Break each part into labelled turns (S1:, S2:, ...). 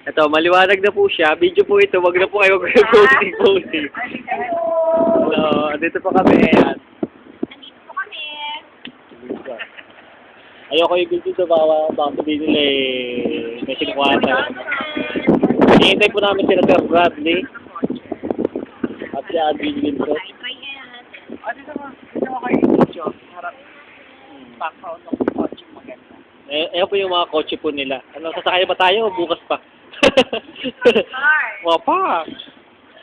S1: Ito, maliwanag na po siya. Video po ito. Wag na po kayo mag-posting. So, dito po kami. Ayan.
S2: Nandito po kami.
S1: Ayoko yung video ito. Baka sabihin nila eh. May sinukuha talaga. Hihintay po namin sila Sir Bradley. At si Adrian Linso.
S2: Try yan.
S3: Dito mo kayo video. Harap. Background ng kotse maganda.
S1: Ayan po yung mga kotse po nila. Ano, sasakay ba tayo o bukas pa? Wapa!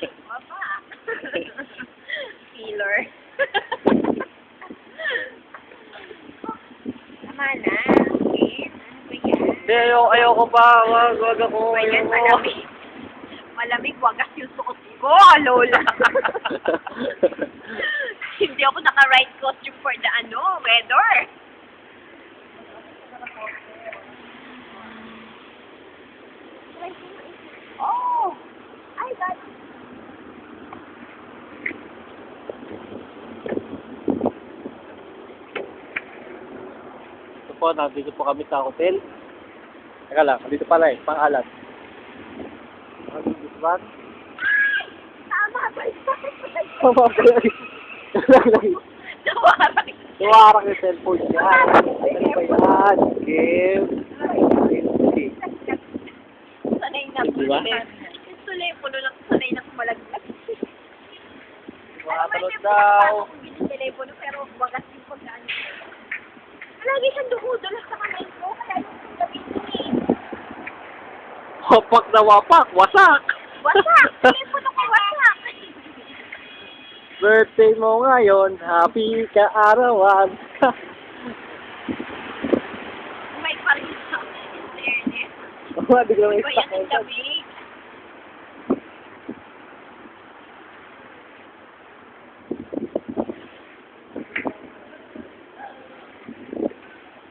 S2: Papa. Feeler. Tama na. Okay. Ano ba yan?
S1: Hindi, ayoko pa. Wag ako.
S2: Ba yan?
S1: Ayoko.
S2: Malamig. Malamig. Wagas yung suot ko, Lola. Hindi ako naka-right costume for the weather. Oh! I got it.
S1: Ito po, nandito po kami sa hotel. Teka lang, dito pala eh, pang-alat. This one?
S2: Tama ba yun?
S1: Tama ba yun?
S2: Nawarak.
S1: Nawarak yung cellphone niya. Ano ba yan? Game.
S2: Sanay na.
S1: Diba?
S2: Yung telepono lang, sanay na kumalaglag.
S1: Tumatalot daw.
S2: Yung telepono, pero wagas yung pagkaan. Lagi siyang dukudulas sa kamay ko, kaya yung gamitin eh.
S1: Wapak na wapak, wasak!
S2: Wasak! Telepono ko wasak!
S1: Birthday mo ngayon, happy ka-arawan.
S2: May pa rin sa internet.
S1: Biglang may
S2: Iba
S1: stuck
S2: yan ang gabi.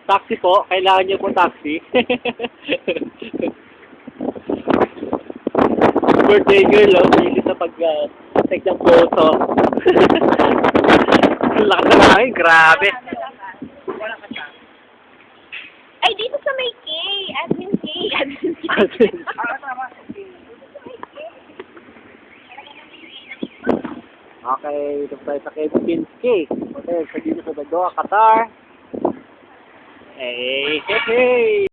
S1: Taxi po, kailangan niyo po taxi. Birthday girl, oh, bilis sa pag-take ng photo. Lakas na lang, grabe.
S3: Wala ka siya.
S2: Ay, dito sa may K. Admin K. Admin K.
S3: Tama. Okay.
S1: Okay, dito tayo sa Kempinski Hotel sa dito sa Bagoa, Qatar. Hey, hey, hey!